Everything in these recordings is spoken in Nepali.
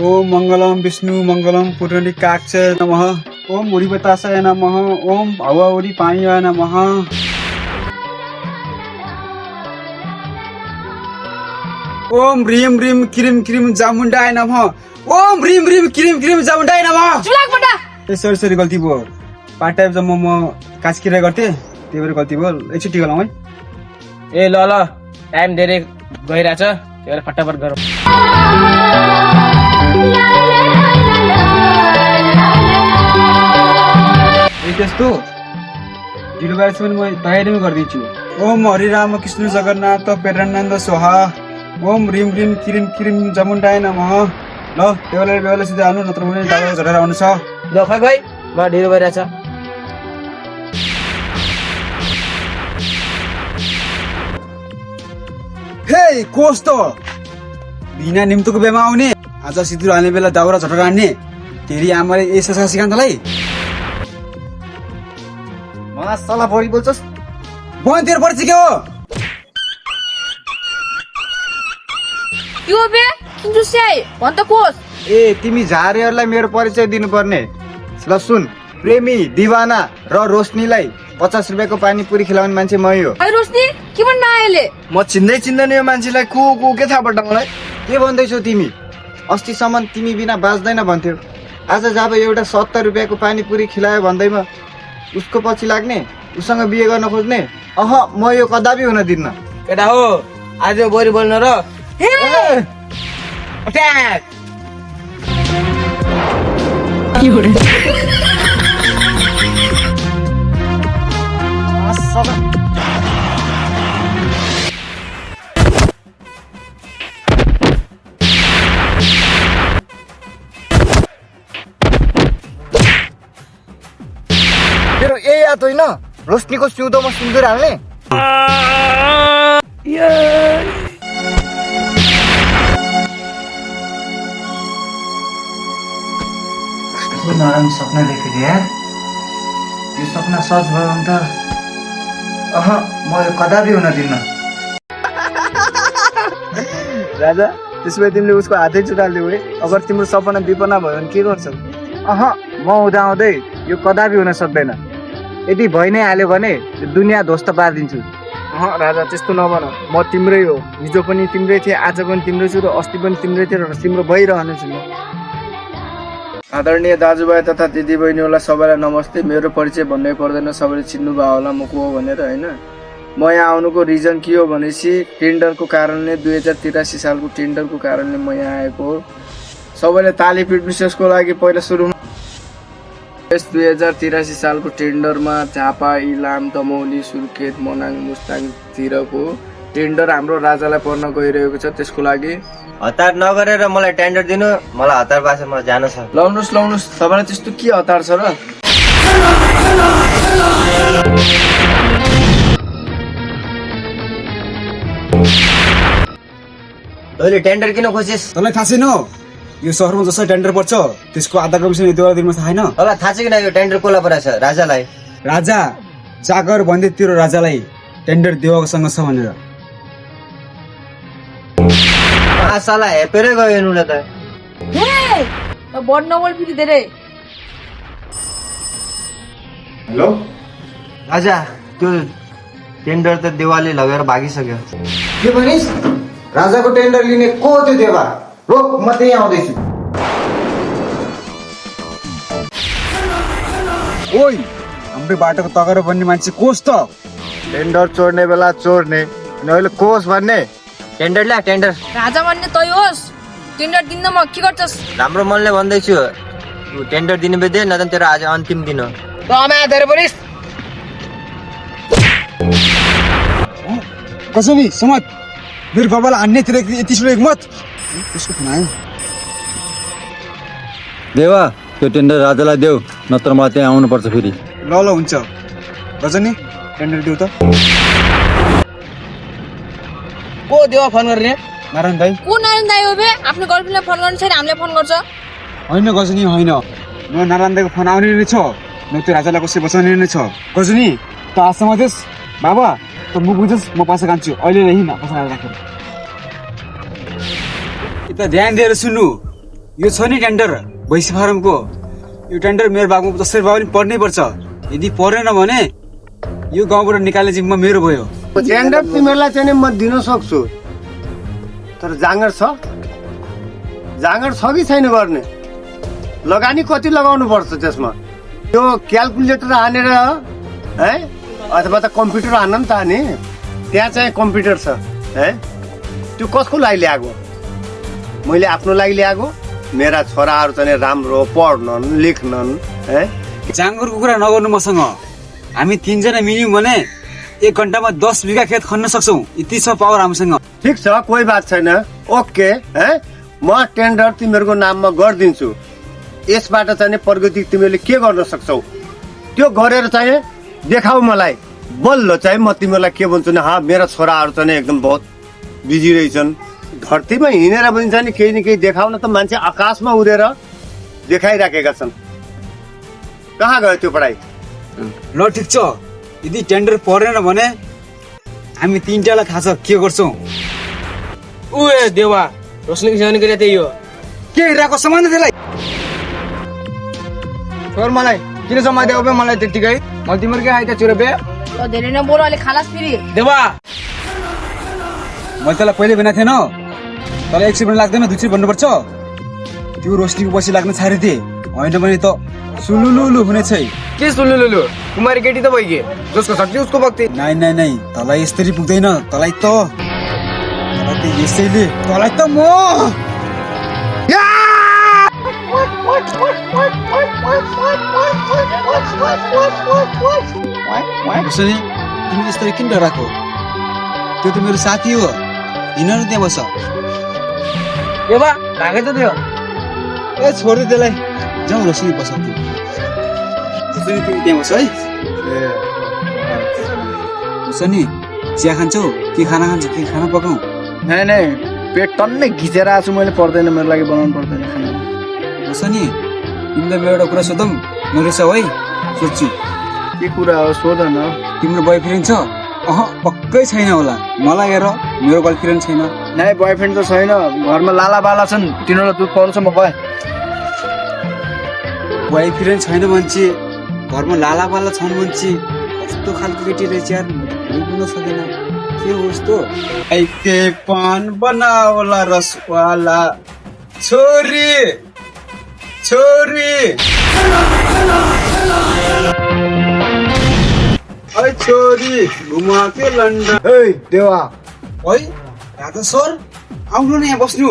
ओम मंगलम विष्णु मंगलम पुंडरीकाक्ष नमः। ओम उड़ीबतासाय नमः। ओम भवउरी पाणियाय नमः। ओम ह्रीम ह्रीम क्रीम क्रीम जामुंडाय नमः। ओम ह्रीम ह्रीम क्रीम क्रीम जामुंडाय नमः। ए सरी गल्ती भयो। पार्ट टाइम जब म कास्किरा गर्थे त्यही भएर गल्ती भयो। एकचोटि गरौँ है। ए ल टाइम धेरै गइरहेछ त्यही भएर फटाफट गरौँ। त्यस्तो ढिलो भएसम्म म तयारी गरिदिन्छु। ओम हरि राम कृष्ण जगन्नाथ प्रेरणानन्द स्वाहा। ओम ह्रीम ह्रीम क्रिम क्रिम जमुन्डाय नमः। ल बेला सिधै आउनु नत्र भने डाक्टर झरेर आउनु छ। ल खै म ढिलो भइरहेछ। हे कस्तो बिना निम्तोको बेमा आउने आज सिधै हाल्ने बेला दाउरा झरेर हान्ने तेरी आमाले यसो सिकान्तलाई मलाई सल्लाह बढी बोल्छस् बन्तेर पर्छ के हो यो बे किन जुस्याइ भन त कोस। ए तिमी झारेहरूलाई मेरो परिचय दिनुपर्ने। ल सुन, प्रेमी दिवाना र रोशनीलाई 50 रुपियाँको पानीपुरी खिलाउने मान्छे मै हो। है रोशनी के भन्न आएले? म चिन्दैन यो मान्छेलाई को के थाहा पड्छ मलाई? के भन्दैछौ तिमी? अस्तिसम्म तिमी बिना बाँच्दैन भन्थ्यौ। आज जब एउटा 70 रुपियाँको पानीपुरी खिलायो भन्दैमा उसको पछि लाग्ने, उसँग बिहे गर्न खोज्ने? म यो कदापि हुन दिन्न। केटा हो आज बोरी बोल्न र अट्याक मेरो ए याद होइन रोशनीको सिउँदोमा सिन्दुर हाल्ने? नराम्रो सपना देखेको यार। यो सपना सच भयो भने त म यो कदापि हुन दिन्न। राजा त्यसो भए तिमीले उसको हातै चुटालिदियो है। अगर तिम्रो सपना विपना भयो भने के गर्छौ? म हुँदाहुँदै यो कदापि हुन सक्दैन। यदि भइ नै हाल्यो भने दुनियाँ ध्वस्त पारिदिन्छु। राजा त्यस्तो नभन। म तिम्रै हो। हिजो पनि तिम्रै थिएँ, आज पनि तिम्रै छु र अस्ति पनि तिम्रै थिएँ र तिम्रो भइरहनेछु म। आदरणीय दाजुभाइ तथा दिदीबहिनीहरूलाई सबैलाई नमस्ते। मेरो परिचय भन्नै पर्दैन, सबैले चिन्नु भयो होला म को हो भनेर होइन। म यहाँ आउनुको रिजन के हो भनेपछि टेन्डरको कारणले 2083 सालको टेन्डरको कारणले म यहाँ आएको हो। सबैले ताली पिट्नुहोस् यसको लागि। पहिला सुरुमा 2083 सालको टेन्डरमा झापा, इलाम, दमौली, सुर्खेत, मनाङ, मुस्ताङतिरको टेन्डर हाम्रो राजालाई पर्न गइरहेको छ। त्यसको लागि हतार नगरेर मलाई टेन्डर दिनु। मलाई हतार बासे मलाई जानु छ। लाउनुहोस् सबैलाई त्यस्तो के हतार छ र? तैँले टेन्डर किन खोजिस्? तँलाई थाहा छैन यो सहरमा जसरी टेन्डर पर्छ त्यसको आधा कमिसन यतिवटा दिनमा थाहा छैन? तँलाई थाहा छ किन यो टेन्डर कसलाई परेछ? राजालाई। राजा जागर भन्दै तेरो राजालाई टेन्डर देवासँग छ भनेर। आशालाई हेपेरै गयो हेर्नुलाई त। हे बढ नबोल फेरि धेरै। हेलो राजा त्यो टेन्डर त देवालले लगेर भागिसक्यो। के भनिस्? राजाको टेन्डर लिने को त्यो देवा? रोक, म त्यही आउँदैछु। ओइ हाम्रो बाटोको तगर बन्ने मान्छे कोस त? टेन्डर चोर्ने बेला चोर्ने, नहिले कोस भन्ने। टेन्डर ल्या टेन्डर। राजा भन्ने तै होस्। टेन्डर दिन्न म के गर्छस्? राम्रो मनले भन्दैछु टेन्डर दिनु दे, नत्र तेरो आज अन्तिम दिन हो। कसरी समाज मेरो बाबालाई हान्नेतिर यति ठुलो एकमत त्यसको फोन आयो। देवा त्यो टेन्डर राजालाई देऊ, नत्र मलाई त्यहाँ आउनुपर्छ फेरि। ल हुन्छ। रजनी टेन्डर देऊ त। को देवा फोन गर्ने? नारायण दाई। को नारायण दाइ हो बे? आफ्नो गर्लफ्रेन्डलाई फोन गर्नु छैन, हामीलाई फोन गर्छ। होइन गजनी होइन, म नारायण दाईको फोन आउने नै छ, न त्यो राजालाई कसै बचाउने नै छ। गजनी त आशा देश बाबा त म बुझोस्, म पैसा कान्छु अहिले हिँड पैसा राखेर। यता ध्यान दिएर सुन्नु, यो छ नि टेन्डर भैँसी फार्मको, यो टेन्डर मेरो भागमा जसरी भए पनि पर्नै पर्छ। यदि परेन भने यो गाउँबाट निकाल्ने जिम्मा मेरो भयो। टेन्डर तिमीहरूलाई चाहिँ नि म दिन सक्छु, तर जाँगर छ कि छैन गर्ने? लगानी कति लगाउनु पर्छ त्यसमा? त्यो क्यालकुलेटर हानेर है अथवा त कम्प्युटर हान्न नि त नि, त्यहाँ चाहिँ कम्प्युटर छ है। त्यो कसको लागि ल्याएको? मैले आफ्नो लागि ल्याएको। मेरा छोराहरू चाहिँ राम्रो पढ्नन् लेख्नन् है। जाँगरको कुरा नगर्नु मसँग। हामी 3 जना मिल्यौँ भने 1 घन्टामा 10 बिघा खेत खन्न सक्छौँ। यति छ पावर हामीसँग। ठिक छ, कोही बात छैन, ओके है। म टेन्डर तिमीहरूको नाममा गरिदिन्छु। यसबाट चाहिँ प्रगति तिमीहरूले के गर्न सक्छौ त्यो गरेर चाहिँ देखाऊ मलाई। बल्ल चाहिँ म तिमीहरूलाई के भन्छु नि, मेरा छोराहरू चाहिँ एकदम बहुत बिजी रहेछन्। धरतीमा हिँडेर पनि चाहिँ केही न केही देखाउन त मान्छे आकाशमा उडेर देखाइराखेका छन्। कहाँ गयो त्यो पढाइ? ल ठिक छ, यदि टेन्डर परेन भने हामी 3टालाई थाहा छ के गर्छौँ। उए देवा रोशनीको सेवन गरेर त्यही हो। के हेरेको सामान त्यसलाई? छोर मलाई किन जम्मा देऊ बे मलाई त्यतिकै? म तिम्रो के आइता चुरे बे? तो धेरै नै बोल अहिले खालास फेरि। देवा मैले तँलाई पहिले भनेको थिएन, तँलाई 1 सेकेन्ड लाग्दैन 2 सेकेन्ड भन्नुपर्छ। त्यो रोशनीको पछि लाग्न छाडिदिए, होइन भने त सुलुलुलु हुने छै। के सुलुलुलु? कुमारी केटी त भइगे, जसको शक्ति उसको भक्ति। नाइ नाइ नाइ, तँलाई यसरी पुग्दैन। तँलाई त यसैले तँलाई त म रोशनी, तिमी यस्तो किन डराएको? त्यो त मेरो साथी हो, हिँड न त्यहाँ बस। देवा भागे त थियो। ए छोड्दै त्यसलाई, जाउँ रोशनी बस। रोशनी तिमी त्यहाँ बस है। रोशनी चिया खान्छौ के खाना खान्छौ? के खाना पकाऊ? नै नै, पेट टन्नै घिचेर आएको छु मैले। पर्दैन, मेरो लागि बनाउनु पर्दैन खाना। रोशनी तिमीलाई म एउटा कुरा सोधौँ, नरिसाऊ है? सोध्छु। के कुरा हो सोध न। तिम्रो बोयफ्रेन्ड छ? पक्कै छैन होला। मलाई हेर, मेरो गर्लफ्रेन्ड छैन। नै बोयफ्रेन्ड त छैन, घरमा लाला बाला छन्, तिनीहरूलाई दुध खुवाउँछ म। गए बोयफ्रेन्ड छैन भन्छे, घरमा लाला बाला छन् भन्छे। कस्तो खालको केटी रहेछ यार, बुझ्न सकेन। के हो यस्तो? के पान बनावला रसवाला छोरी छोरी ऐ छोरी घुमा के लन्डन। ए देवा, है राजा सर आउनु न यहाँ बस्नु।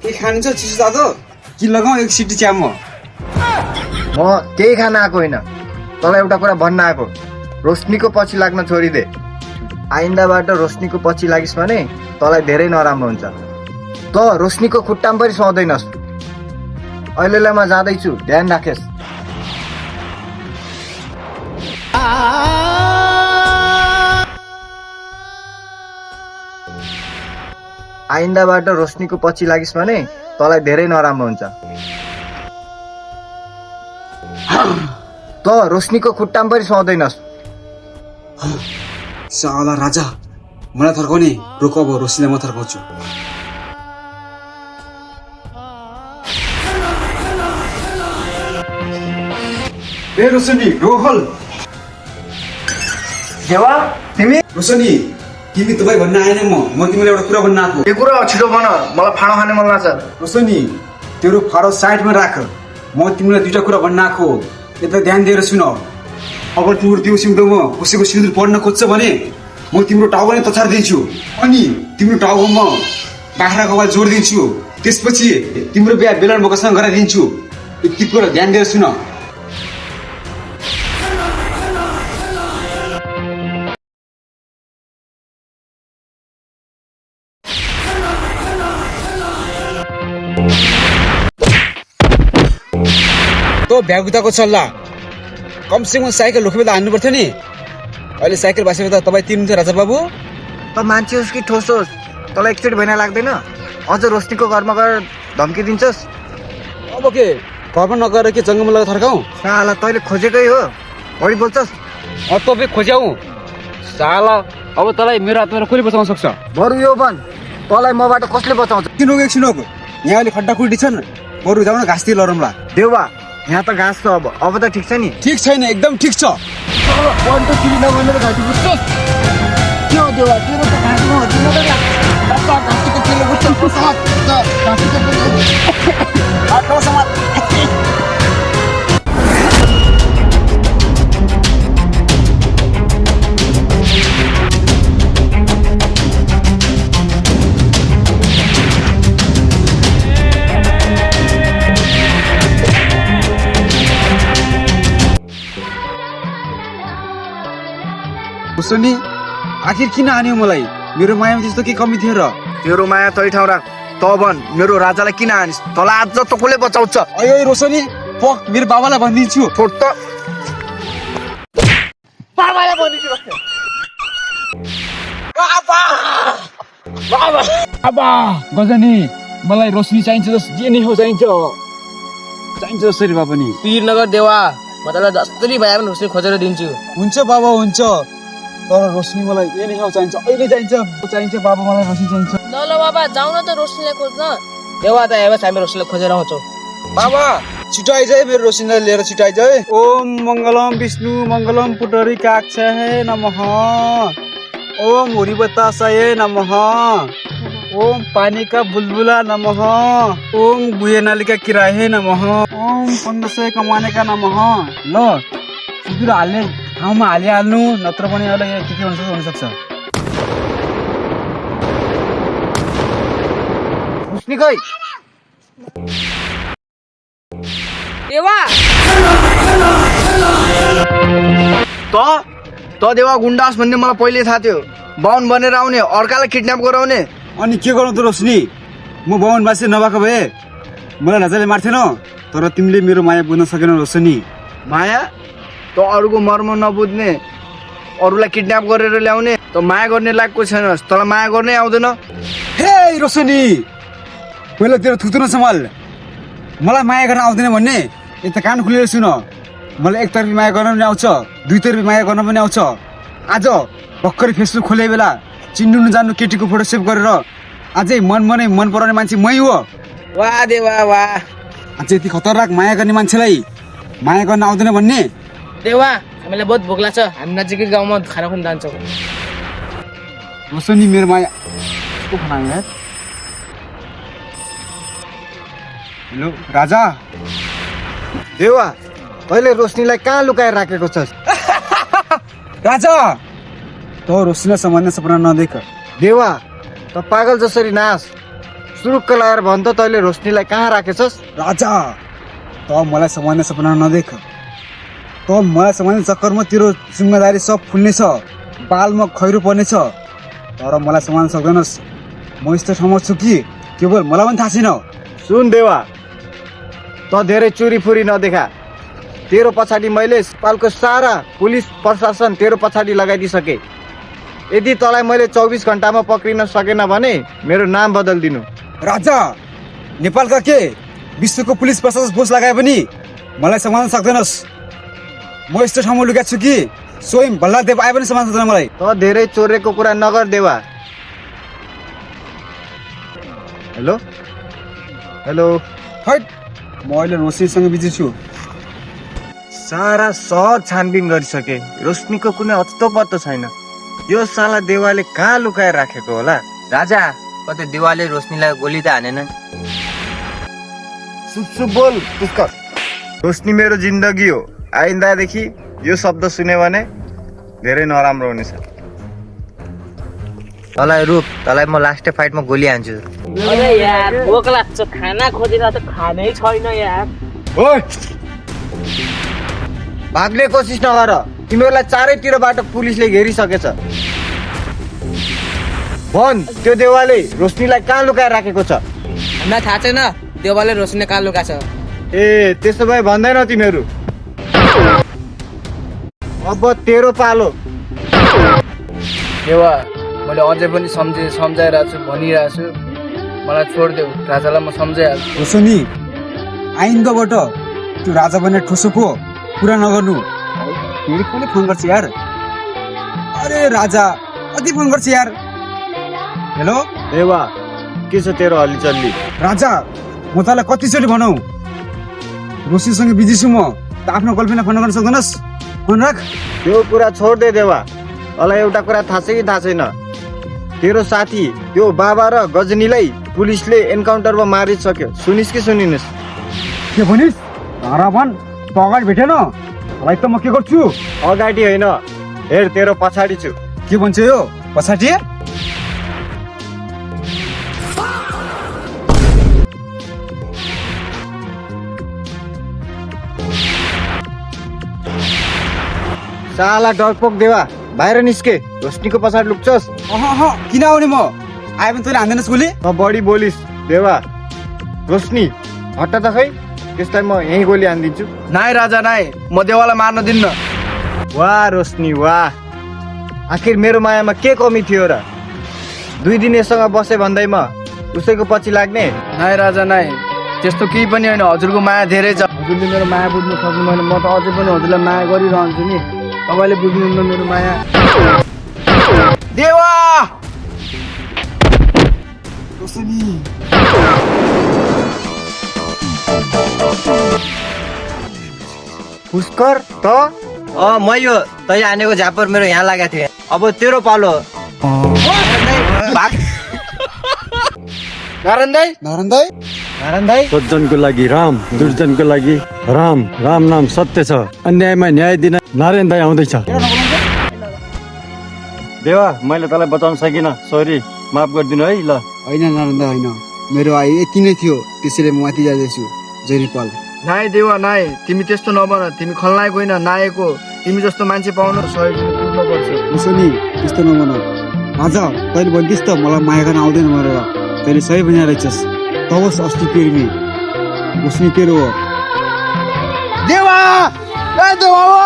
के खानुहुन्छ चिसो तातो? कि लगाऊ 1 सिटी चिया? म केही खान आएको होइन, तँलाई एउटा कुरा भन्न आएको। रोशनीको पछि लाग्न छोडिदे। आइन्दाबाट रोशनीको पछि लागिस् भने तँलाई धेरै नराम्रो हुन्छ। त रोशनीको खुट्टामा पनि सुहाउँदैनस्। अहिलेलाई म जाँदैछु, ध्यान राखेस्। आइन्दाबाट रोशनीको पछि लागिस् भने तँलाई धेरै नराम्रो हुन्छ। त रोशनीको खुट्टामा पनि सुहाउँदैनस्। साला राजा मलाई थर्काउने, रोक अब रोशनीलाई म थर्काउँछु। ए रोशनी रोहल। देवा तिमी रोशनी तिमी तपाईँ भन्न आएन, म तिमीलाई एउटा कुरा भन्न आएको। के कुरा? छिटो भन, मलाई फाँडो खाने मन लाग्छ। रोशनी तेरो फारो साइडमा राख, म तिमीलाई 2टा कुरा भन्न आएको। यता ध्यान दिएर सुन। अब तिम्रो त्यो सिउँदोमा कसैको सिन्दुर पढ्न खोज्छ भने म तिम्रो टाउको नै तछारिदिन्छु, अनि तिम्रो टाउकोमा बाख्राको आवाज जोडिदिन्छु। त्यसपछि तिम्रो बिहा बेलन बोकासँग गराइदिन्छु। यति कुरा ध्यान दिएर सुन। तो भ्यागुताको सल्लाह, कमसेकम साइकल रोकेर हान्नु पर्थ्यो नि। अहिले साइकल भाँसेर त तपाईँ तिर्नुहुन्छ राजा बाबु। त मान्छे होस् कि ठोस होस्, तँलाई एकचोटि भएन लाग्दैन? अझ रोशनीको घरमा गएर धम्की दिन्छस्? अब के घरमा नगएर के जङ्गलमा लगेर थर्काऊ? साला तैँले खोजेकै हो, बढी बोल्छस्। तपाईँ खोज्याउ साला। अब तँलाई मेरो हातबाट कसले बचाउन सक्छ? बरु यो भन्, तँलाई मबाट कसले बचाउँछ? एकछिन एकछिन यहाँ अहिले खड्डा खुल्टी छन्, बरु जाउँ न घाँसतिर लरौँला। देवा यहाँ त घाँस छ अब त ठिक छ नि ठिक छैन, एकदम ठिक छ। रोशनी आखिर किन हान्यो मलाई? मेरो मायामा त्यस्तो के कमी थियो र? तेरो माया तै ठाउँ राख। त भन मेरो राजालाई किन हानिस्? तँलाई आज त कसले बचाउँछ? अयो रोशनी पक, मेरो बाबालाई भनिदिन्छु। छोड त। बाबालाई भनिदिन्छु। बाबा गजनी, मलाई रोशनी चाहिन्छ, जे नै हो चाहिन्छ जसरी भए पनि। पिर नगर देवा, म तँलाई जसरी भए पनि रोशनी खोजेर दिन्छु। हुन्छ बाबा हुन्छ, तर रोशनी मलाई जे नै हो चाहिन्छ, अहिले चाहिन्छ बाबा, मलाई रोशनी चाहिन्छ। ल बाबा जाऊ न त रोशनीलाई खोज्न। देवा त हेर्नुहोस् हामी रोशनीलाई खोजेर आउँछौँ। बाबा छिटो आइज है, मेरो रोशनीलाई लिएर छिटो आइज है। ओम मङ्गलम विष्णु मङ्गलम पुटरी काक्षाय नमः। ओम हुरी बतासाय नमः। ओम पानी का बुलबुला नमः। ओम गुहे नालिका किराहे नमः। ओम 1500 कमाने का नमः। ल सुधुर हाल्ने ठाउँमा हालिहाल्नु, नत्र पनि अहिले यहाँ के हुनसक्छ। रोशनी खै? देवा त देवा गुन्डास भन्ने मलाई पहिले थाहा थियो। बाहुन बनेर आउने, अर्कालाई किडन्याप गराउने। अनि के गर्नु त रोशनी? म बाहुनवासी नभएको भए मलाई राजाले मार्थेन, तर तिमीले मेरो माया बुझ्न सकेनौ रोशनी। माया? त अरूको मर्म नबुझ्ने, अरूलाई किडन्याप गरेर ल्याउने, त माया गर्ने लायकको छैनस्। तँलाई माया गर्नै आउँदैन। हे रोशनी, पहिला तेरो थुत्रो सम्हाल। मलाई माया गर्न आउँदैन भन्ने यता कान खुलेर सुन। मलाई एकतर्फी माया गर्न पनि आउँछ, दुईतर्फी माया गर्न पनि आउँछ। आज भर्खरै फेसबुक खोले बेला चिन्नु नजान्नु केटीको फोटो सेभ गरेर अझै मन पराउने मान्छे मै हो। वाह देवा वाह। अझै यति खतरनाक माया गर्ने मान्छेलाई माया गर्न आउँदैन भन्ने? देवा हामीलाई बहुत भोक लाग्छ, हामी नजिकै गाउँमा खाना खुवाउन जान्छौँ। रोशनी मेरो माया को खाना यार। हेलो राजा। देवा तैँले रोशनीलाई कहाँ लुकाएर राखेको छस्? राजा त रोशनीलाई सम्हाल्ने सपना नदेख। देवा त पागल जसरी नास। सुरुक्क लगाएर भन् त तैँले रोशनीलाई कहाँ राखेछस्? राजा त मलाई सम्हाल्ने सपना नदेख। त मलाई सम्हाल्ने चक्करमा तेरो जिम्मेदारी सब फुल्नेछ, बालमा खैरो पर्नेछ, तर मलाई सम्हाल्न सक्दैनस्। म यस्तो ठाउँमा छु कि केवल मलाई पनि थाहा छैन। सुन देवा, त धेरै चोरीफुरी नदेखा। तेरो पछाडि मैले नेपालको सारा पुलिस प्रशासन तेरो पछाडि लगाइदिइसके। यदि तँलाई मैले 24 घन्टामा पक्रिन सकेन भने मेरो नाम बदलिदिनु। राजा नेपालका के विश्वको पुलिस प्रशासन बोस लगाए पनि मलाई सम्हाल्न सक्दैनस्। म यस्तो ठाउँमा लुकेको छु कि स्वयं भल्लादेव आए पनि सम्हाल्न सक्दैन मलाई। त धेरै चोरेको कुरा नगर देवा। Hello hello. हैट, म अहिले रोशनीसँग बिजी छु। सारा सहर छानबिन गरिसके, रोशनीको कुनै अत्तो पत्तो छैन। यो साला देवाले कहाँ लुकाएर राखेको होला? राजा कतै देवाले रोशनीलाई गोली त हानेनन्? सुप बोल पुष्कर। रोशनी मेरो जिन्दगी हो। आइन्दादेखि यो शब्द सुन्यो भने धेरै नराम्रो हुनेछ। तँलाई रुक, तँलाई म लास्ट फाइटमा गोली हान्छु। अरे यार भोक लाग्छ, खाना खोजेर त खानै छैन यार। भाग्ने कोसिस नगर, तिमीहरूलाई चारैतिरबाट पुलिसले घेरिसकेछ। भन त्यो देवाले रोशनीलाई कहाँ लुकाएर राखेको छ? हामीलाई थाहा छैन देवाले रोशनीले कहाँ लुकाछ। ए त्यसो भए भन्दैन तिमीहरू। अब तेरो पालो। देवा मैले अझै पनि सम्झाइरहेको छु, भनिरहेको छु, मलाई छोडिदेऊ, राजालाई म सम्झाइहाल्छु। रोशनी आइन्दाबाट त्यो राजा बन्ने ठोसोको कुरा नगर्नु। फेरि कसले फोन गर्छ यार? अरे राजा कति फोन गर्छ यार? हेलो देवा के छ तेरो हल्ली चल्ली? राजा म तँलाई कतिचोटि भनौ रोशीसँग बिजी छु म त आफ्नो गर्लफ्रेन्डलाई फोन गर्न सक्दैनस् फोन राख त्यो कुरा छोड दे देवा तँलाई एउटा कुरा थाहा छ कि थाहा छैन तेरो साथी त्यो बाबा र गजनीलाई पुलिसले एन्काउन्टरमा मारिसक्यो सुनिस् कि सुनिनस् के भनिस् तारा भन त अगाडि भेटेन तँलाई त म के गर्छु अगाडि होइन हेर तेरो पछाडि छु के भन्छ यो पछाडि साला डरपोक देवा बाहिर निस्के रोशनीको पछाडि लुक्छस् किन आउने म आयो भने तैँले हान्दैनस् गोली त बढी बोलिस् देवा रोशनी हट्टा त खै त्यसलाई म यहीँ गोली हानिदिन्छु नाइ राजा नाइ म देवालाई मार्न दिन्न वाह रोशनी वाह आखिर मेरो मायामा के कमी थियो र 2 दिन यसँग बसे भन्दैमा उसैको पछि लाग्ने नाइ राजा नाइ त्यस्तो केही पनि होइन हजुरको माया धेरै छ हजुरले मेरो माया बुझ्नु सक्नुभएन म त अझै पनि हजुरलाई माया गरिरहन्छु नि तपाईँले बुझ्नुहुन्न मेरो माया देवा पुष्कर त म यो तै हानेको झापर मेरो यहाँ लागेको थियो अब तेरो पालो नारायण दाई नारायण दाई नारायण दाई सज्जनको लागि राम दुर्जनको लागि राम राम नाम सत्य छ अन्यायमा न्याय दिन नारायण दाई आउँदैछ देवा मैले तँलाई बचाउन सकिनँ सरी माफ गरिदिनु है ल होइन नारायण दाई होइन मेरो आयु यति नै थियो त्यसैले म माथि जाँदैछु जय नेपाल नाइ देवा नाइ तिमी त्यस्तो नभन तिमी खलनायक होइन नायक हो तिमी जस्तो मान्छे पाउनु सहयोग पुग्नुपर्छ उसो नि त्यस्तो नभन राजा तैँले भन्दिस् त मलाई माया गर्न आउँदैन भनेर तैँले सही भनेर रहेछस् तवस् अस्ति पेर्मी बस्ने तेरो हो देवा देवा